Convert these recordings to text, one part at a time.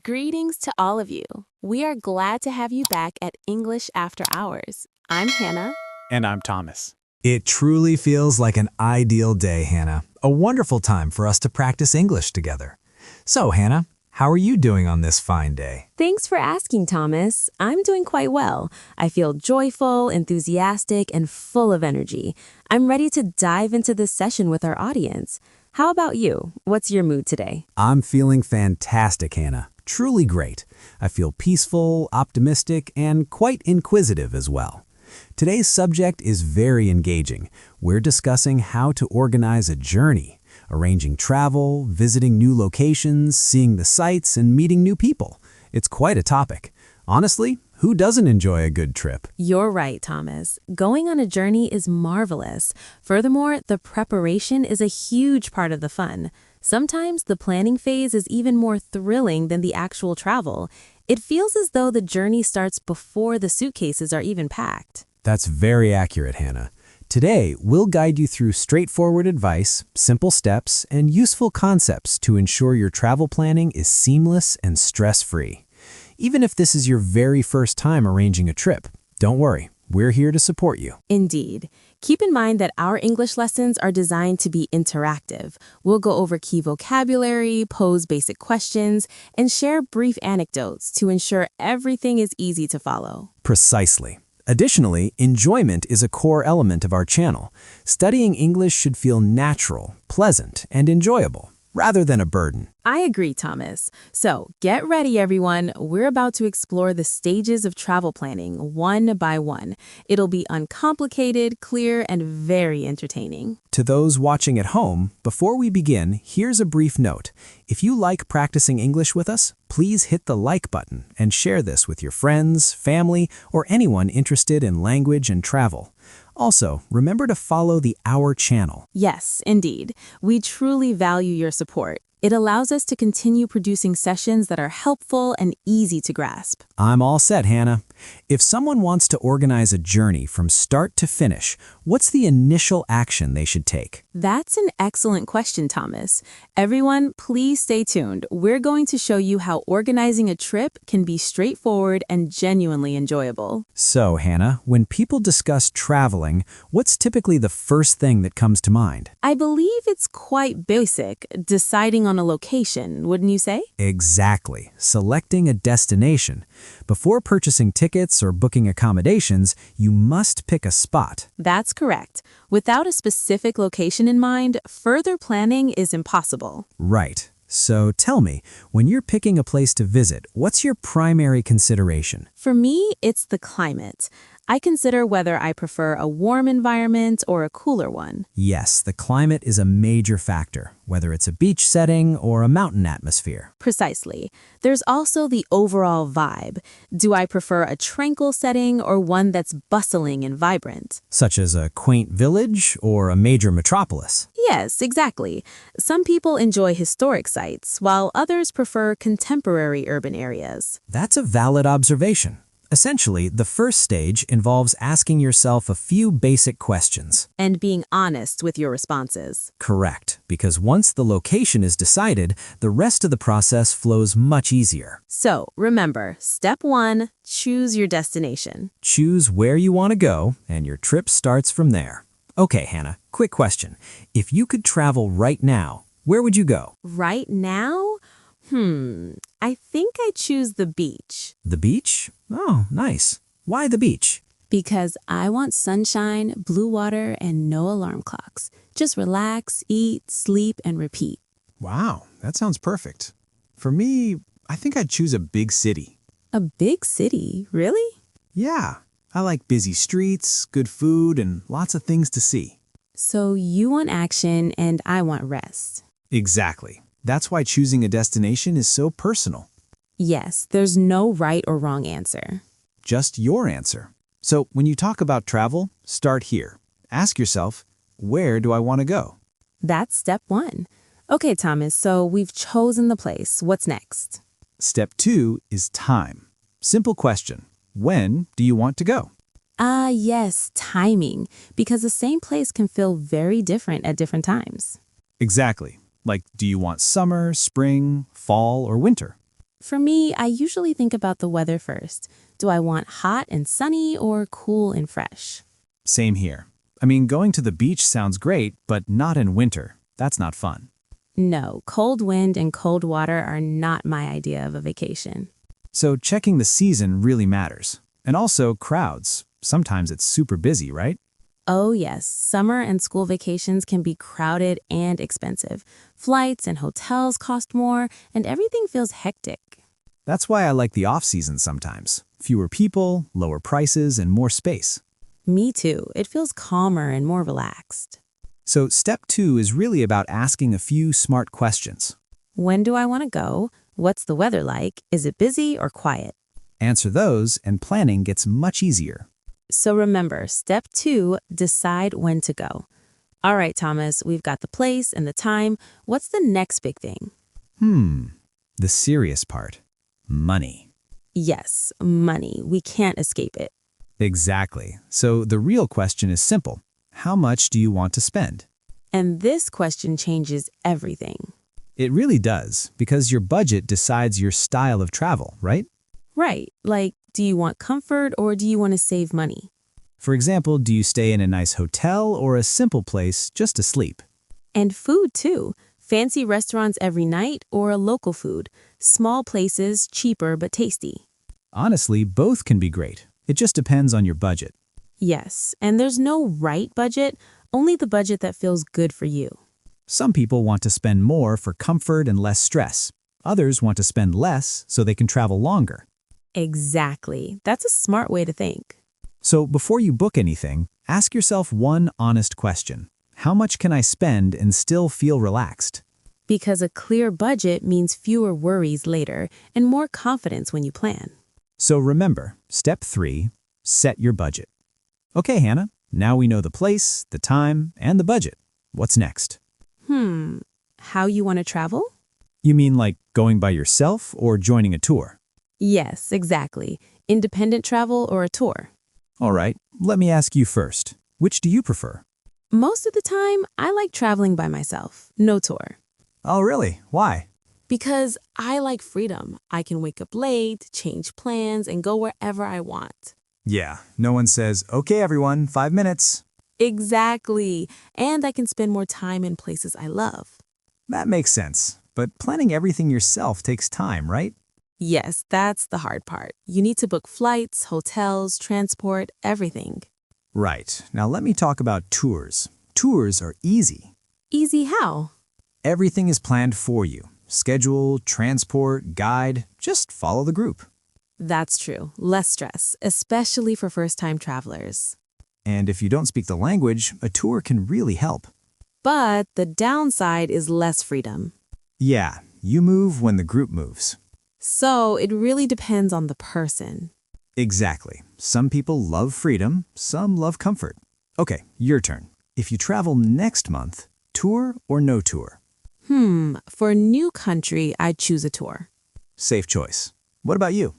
Greetings to all of you. We are glad to have you back at English After Hours. I'm Hannah. And I'm Thomas. It truly feels like an ideal day, Hannah. A wonderful time for us to practice English together. So, Hannah, how are you doing on this fine day? Thanks for asking, Thomas. I'm doing quite well. I feel joyful, enthusiastic, and full of energy. I'm ready to dive into this session with our audience. How about you? What's your mood today? I'm feeling fantastic, Hannah. Truly great. I feel peaceful, optimistic, and quite inquisitive as well. Today's subject is very engaging. We're discussing how to organize a journey, arranging travel, visiting new locations, seeing the sights, and meeting new people. It's quite a topic. Honestly, who doesn't enjoy a good trip? You're right, Thomas. Going on a journey is marvelous. Furthermore, the preparation is a huge part of the fun. Sometimes the planning phase is even more thrilling than the actual travel. It feels as though the journey starts before the suitcases are even packed. That's very accurate, Hannah. Today, we'll guide you through straightforward advice, simple steps, and useful concepts to ensure your travel planning is seamless and stress-free. Even if this is your very first time arranging a trip, don't worry, we're here to support you. Indeed. Keep in mind that our English lessons are designed to be interactive. We'll go over key vocabulary, pose basic questions, and share brief anecdotes to ensure everything is easy to follow. Precisely. Additionally, enjoyment is a core element of our channel. Studying English should feel natural, pleasant, and enjoyable, rather than a burden. I agree, Thomas. So get ready, everyone. We're about to explore the stages of travel planning one by one. It'll be uncomplicated, clear, and very entertaining. To those watching at home, before we begin, here's a brief note. If you like practicing English with us, please hit the like button and share this with your friends, family, or anyone interested in language and travel. Also, remember to follow the Our channel. Yes, indeed. We truly value your support. It allows us to continue producing sessions that are helpful and easy to grasp. I'm all set, Hannah. If someone wants to organize a journey from start to finish, what's the initial action they should take? That's an excellent question, Thomas. Everyone, please stay tuned. We're going to show you how organizing a trip can be straightforward and genuinely enjoyable. So, Hannah, when people discuss traveling, what's typically the first thing that comes to mind? I believe it's quite basic, deciding on a location, wouldn't you say? Exactly. Selecting a destination. Before purchasing tickets or booking accommodations, you must pick a spot. That's correct. Without a specific location in mind, further planning is impossible. Right. So tell me, when you're picking a place to visit, what's your primary consideration? For me, it's the climate. I consider whether I prefer a warm environment or a cooler one. Yes, the climate is a major factor, whether it's a beach setting or a mountain atmosphere. Precisely. There's also the overall vibe. Do I prefer a tranquil setting or one that's bustling and vibrant? Such as a quaint village or a major metropolis. Yes, exactly. Some people enjoy historic sites, while others prefer contemporary urban areas. That's a valid observation. Essentially, the first stage involves asking yourself a few basic questions. And being honest with your responses. Correct, because once the location is decided, the rest of the process flows much easier. So, remember, step 1, choose your destination. Choose where you want to go, and your trip starts from there. Okay, Hannah, quick question. If you could travel right now, where would you go? Right now? I think I choose the beach. The beach? Oh, nice. Why the beach? Because I want sunshine, blue water, and no alarm clocks. Just relax, eat, sleep, and repeat. Wow, that sounds perfect. For me, I think I'd choose a big city. A big city? Really? Yeah, I like busy streets, good food, and lots of things to see. So you want action and I want rest. Exactly. That's why choosing a destination is so personal. Yes, there's no right or wrong answer. Just your answer. So when you talk about travel, start here. Ask yourself, where do I want to go? That's step 1. Okay, Thomas, so we've chosen the place. What's next? Step 2 is time. Simple question. When do you want to go? Yes, timing. Because the same place can feel very different at different times. Exactly. Like, do you want summer, spring, fall, or winter? For me, I usually think about the weather first. Do I want hot and sunny or cool and fresh? Same here. I mean, going to the beach sounds great, but not in winter. That's not fun. No, cold wind and cold water are not my idea of a vacation. So checking the season really matters. And also crowds. Sometimes it's super busy, right? Oh yes, summer and school vacations can be crowded and expensive. Flights and hotels cost more, and everything feels hectic. That's why I like the off-season sometimes. Fewer people, lower prices, and more space. Me too. It feels calmer and more relaxed. So step 2 is really about asking a few smart questions. When do I want to go? What's the weather like? Is it busy or quiet? Answer those, and planning gets much easier. So remember, step 2, decide when to go. All right, Thomas, we've got the place and the time. What's the next big thing? The serious part. Money. Yes, money. We can't escape it. Exactly. So the real question is simple. How much do you want to spend? And this question changes everything. It really does, because your budget decides your style of travel, right? Right. Like, do you want comfort or do you want to save money? For example, do you stay in a nice hotel or a simple place just to sleep? And food, too. Fancy restaurants every night or a local food. Small places, cheaper but tasty. Honestly, both can be great. It just depends on your budget. Yes, and there's no right budget, only the budget that feels good for you. Some people want to spend more for comfort and less stress. Others want to spend less so they can travel longer. Exactly. That's a smart way to think. So before you book anything, ask yourself one honest question. How much can I spend and still feel relaxed? Because a clear budget means fewer worries later and more confidence when you plan. So remember, step 3, set your budget. Okay, Hannah, now we know the place, the time, and the budget. What's next? How you want to travel? You mean like going by yourself or joining a tour? Yes, exactly. Independent travel or a tour. All right, let me ask you first. Which do you prefer? Most of the time, I like traveling by myself, no tour. Oh, really? Why? Because I like freedom. I can wake up late, change plans, and go wherever I want. Yeah, no one says, okay, everyone, 5 minutes. Exactly. And I can spend more time in places I love. That makes sense. But planning everything yourself takes time, right? Yes, that's the hard part. You need to book flights, hotels, transport, everything. Right. Now let me talk about tours. Tours are easy. Easy how? Everything is planned for you. Schedule, transport, guide, just follow the group. That's true. Less stress, especially for first-time travelers. And if you don't speak the language, a tour can really help. But the downside is less freedom. Yeah, you move when the group moves. So it really depends on the person. Exactly. Some people love freedom, some love comfort. Okay, your turn. If you travel next month, tour or no tour? For a new country, I'd choose a tour. Safe choice. What about you?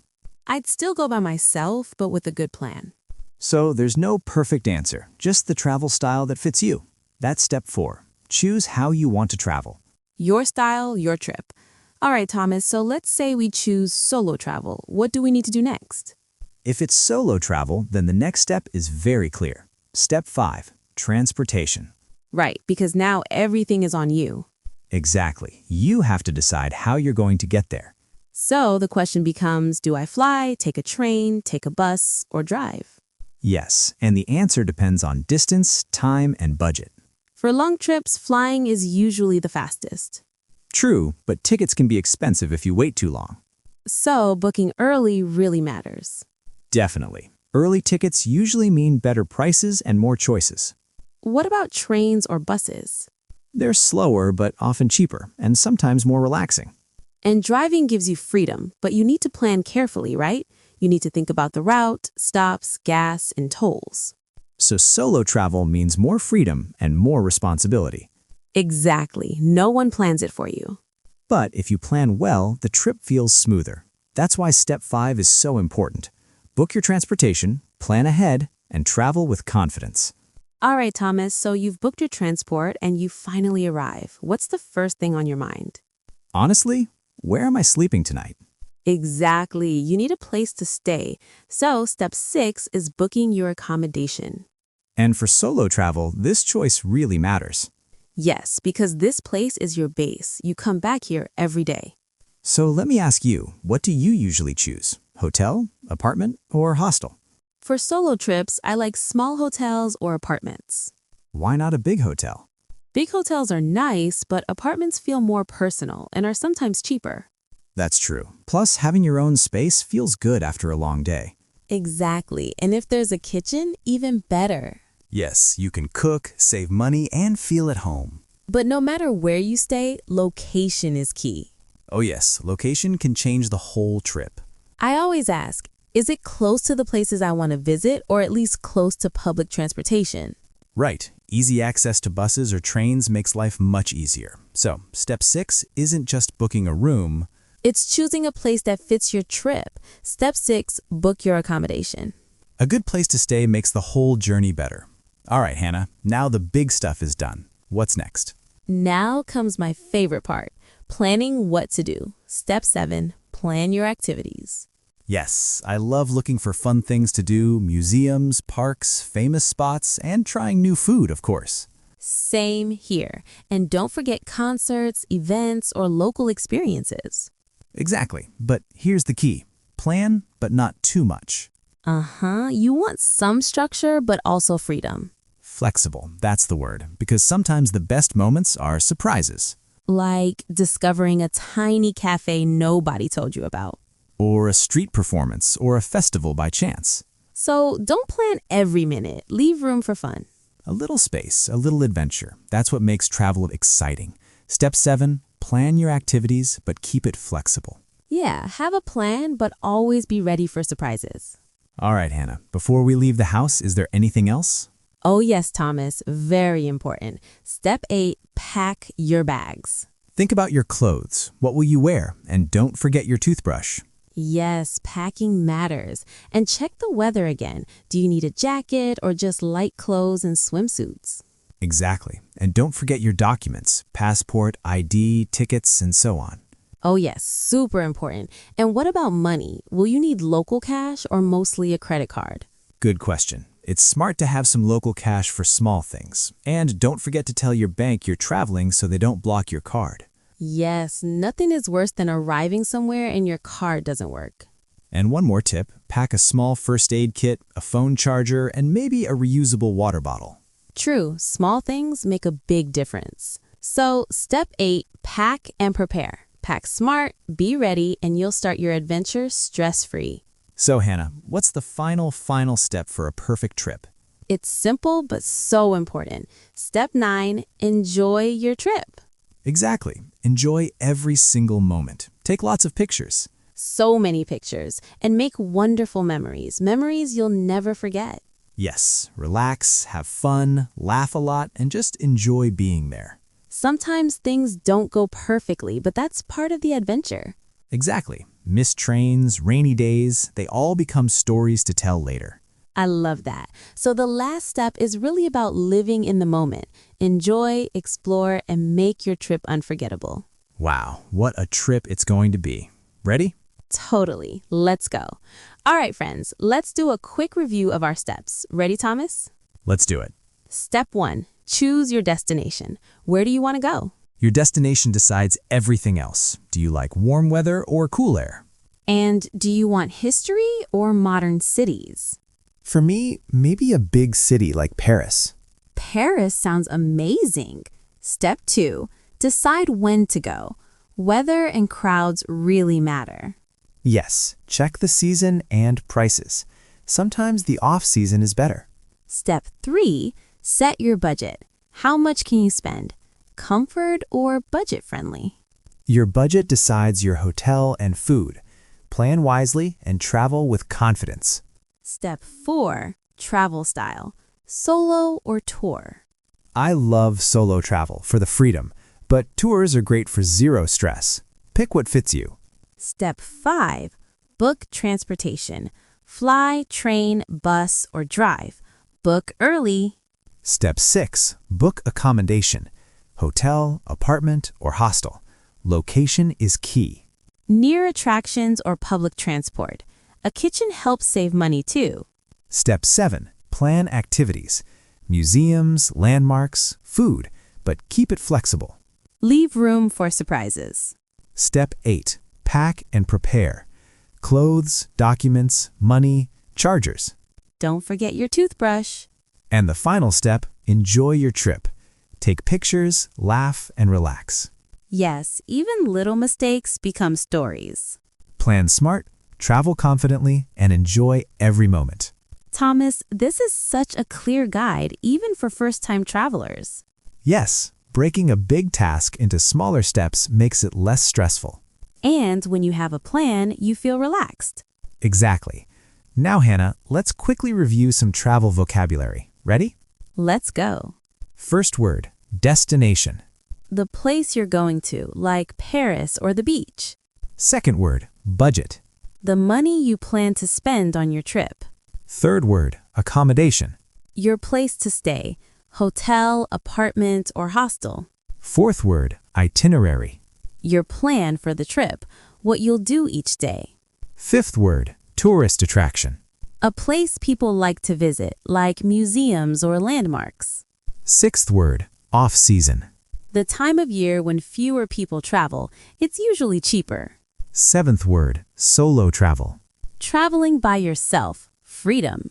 I'd still go by myself, but with a good plan. So there's no perfect answer, just the travel style that fits you. That's step 4. Choose how you want to travel. Your style, your trip. All right, Thomas, so let's say we choose solo travel. What do we need to do next? If it's solo travel, then the next step is very clear. Step 5, transportation. Right, because now everything is on you. Exactly. You have to decide how you're going to get there. So the question becomes, do I fly, take a train, take a bus, or drive? Yes, and the answer depends on distance, time, and budget. For long trips, flying is usually the fastest. True, but tickets can be expensive if you wait too long. So booking early really matters. Definitely. Early tickets usually mean better prices and more choices. What about trains or buses? They're slower but often cheaper, and sometimes more relaxing. And driving gives you freedom, but you need to plan carefully, right? You need to think about the route, stops, gas, and tolls. So solo travel means more freedom and more responsibility. Exactly. No one plans it for you. But if you plan well, the trip feels smoother. That's why step 5 is so important. Book your transportation, plan ahead, and travel with confidence. All right, Thomas, so you've booked your transport and you finally arrive. What's the first thing on your mind? Honestly, where am I sleeping tonight? Exactly. You need a place to stay. So, step 6 is booking your accommodation. And for solo travel, this choice really matters. Yes, because this place is your base. You come back here every day. So let me ask you, what do you usually choose? Hotel, apartment, or hostel? For solo trips, I like small hotels or apartments. Why not a big hotel? Big hotels are nice, but apartments feel more personal and are sometimes cheaper. That's true. Plus, having your own space feels good after a long day. Exactly. And if there's a kitchen, even better. Yes, you can cook, save money, and feel at home. But no matter where you stay, location is key. Oh yes, location can change the whole trip. I always ask, is it close to the places I want to visit or at least close to public transportation? Right, easy access to buses or trains makes life much easier. So, step 6 isn't just booking a room. It's choosing a place that fits your trip. Step 6, book your accommodation. A good place to stay makes the whole journey better. All right, Hannah, now the big stuff is done. What's next? Now comes my favorite part, planning what to do. Step 7, plan your activities. Yes, I love looking for fun things to do, museums, parks, famous spots, and trying new food, of course. Same here. And don't forget concerts, events, or local experiences. Exactly, but here's the key. Plan, but not too much. You want some structure, but also freedom. Flexible, that's the word, because sometimes the best moments are surprises. Like discovering a tiny cafe nobody told you about. Or a street performance, or a festival by chance. So don't plan every minute. Leave room for fun. A little space, a little adventure. That's what makes travel exciting. Step 7, plan your activities, but keep it flexible. Yeah, have a plan, but always be ready for surprises. All right, Hannah, before we leave the house, is there anything else? Oh yes, Thomas, very important. Step 8, pack your bags. Think about your clothes. What will you wear? And don't forget your toothbrush. Yes, packing matters. And check the weather again. Do you need a jacket or just light clothes and swimsuits? Exactly. And don't forget your documents, passport, ID, tickets, and so on. Oh yes, super important. And what about money? Will you need local cash or mostly a credit card? Good question. It's smart to have some local cash for small things. And don't forget to tell your bank you're traveling so they don't block your card. Yes, nothing is worse than arriving somewhere and your card doesn't work. And one more tip, pack a small first aid kit, a phone charger, and maybe a reusable water bottle. True, small things make a big difference. So, step 8, pack and prepare. Pack smart, be ready, and you'll start your adventure stress-free. So Hannah, what's the final step for a perfect trip? It's simple but so important. Step 9, enjoy your trip. Exactly. Enjoy every single moment. Take lots of pictures. So many pictures, and make wonderful memories. Memories you'll never forget. Yes, relax, have fun, laugh a lot, and just enjoy being there. Sometimes things don't go perfectly, but that's part of the adventure. Exactly. Missed trains, rainy days, they all become stories to tell later. I love that. So the last step is really about living in the moment. Enjoy, explore, and make your trip unforgettable. Wow, what a trip it's going to be. Ready? Totally. Let's go. All right, friends, let's do a quick review of our steps. Ready, Thomas? Let's do it. Step 1, choose your destination. Where do you want to go? Your destination decides everything else. Do you like warm weather or cool air? And do you want history or modern cities? For me, maybe a big city like Paris. Paris sounds amazing. Step 2, decide when to go. Weather and crowds really matter. Yes, check the season and prices. Sometimes the off-season is better. Step 3, set your budget. How much can you spend? Comfort or budget-friendly? Your budget decides your hotel and food. Plan wisely and travel with confidence. Step 4, travel style. Solo or tour? I love solo travel for the freedom, but tours are great for zero stress. Pick what fits you. Step 5, book transportation. Fly, train, bus, or drive. Book early. Step 6, book accommodation. Hotel, apartment, or hostel. Location is key. Near attractions or public transport. A kitchen helps save money too. Step 7. Plan activities. Museums, landmarks, food, but keep it flexible. Leave room for surprises. Step 8. Pack and prepare. Clothes, documents, money, chargers. Don't forget your toothbrush. And the final step, enjoy your trip. Take pictures, laugh, and relax. Yes, even little mistakes become stories. Plan smart, travel confidently, and enjoy every moment. Thomas, this is such a clear guide, even for first-time travelers. Yes, breaking a big task into smaller steps makes it less stressful. And when you have a plan, you feel relaxed. Exactly. Now, Hannah, let's quickly review some travel vocabulary. Ready? Let's go. First word, destination. The place you're going to, like Paris or the beach. Second word, budget. The money you plan to spend on your trip. Third word, accommodation. Your place to stay, hotel, apartment, or hostel. Fourth word, itinerary. Your plan for the trip, what you'll do each day. Fifth word, tourist attraction. A place people like to visit, like museums or landmarks. Sixth word, off-season. The time of year when fewer people travel, it's usually cheaper. Seventh word, solo travel. Traveling by yourself, freedom.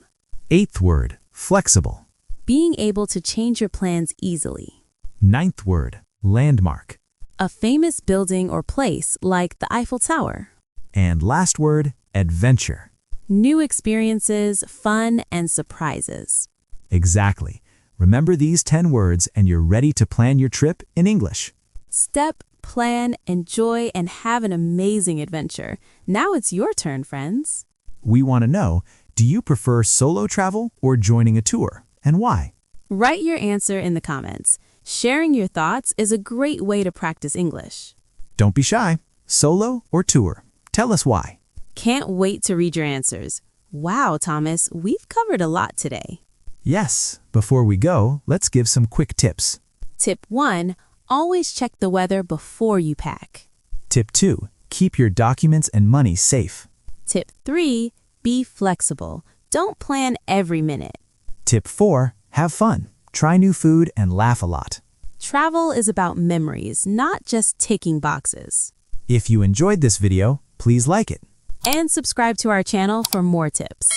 Eighth word, flexible. Being able to change your plans easily. Ninth word, landmark. A famous building or place like the Eiffel Tower. And last word, adventure. New experiences, fun, and surprises. Exactly. Remember these 10 words and you're ready to plan your trip in English. Step, plan, enjoy, and have an amazing adventure. Now it's your turn, friends. We want to know, do you prefer solo travel or joining a tour, and why? Write your answer in the comments. Sharing your thoughts is a great way to practice English. Don't be shy. Solo or tour? Tell us why. Can't wait to read your answers. Wow, Thomas, we've covered a lot today. Yes. Before we go, let's give some quick tips. Tip 1. Always check the weather before you pack. Tip 2. Keep your documents and money safe. Tip 3. Be flexible. Don't plan every minute. Tip 4. Have fun. Try new food and laugh a lot. Travel is about memories, not just ticking boxes. If you enjoyed this video, please like it. And subscribe to our channel for more tips.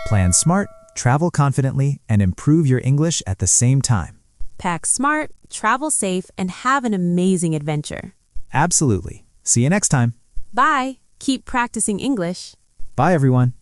Plan smart, travel confidently, and improve your English at the same time. Pack smart, travel safe, and have an amazing adventure. Absolutely. See you next time. Bye. Keep practicing English. Bye, everyone.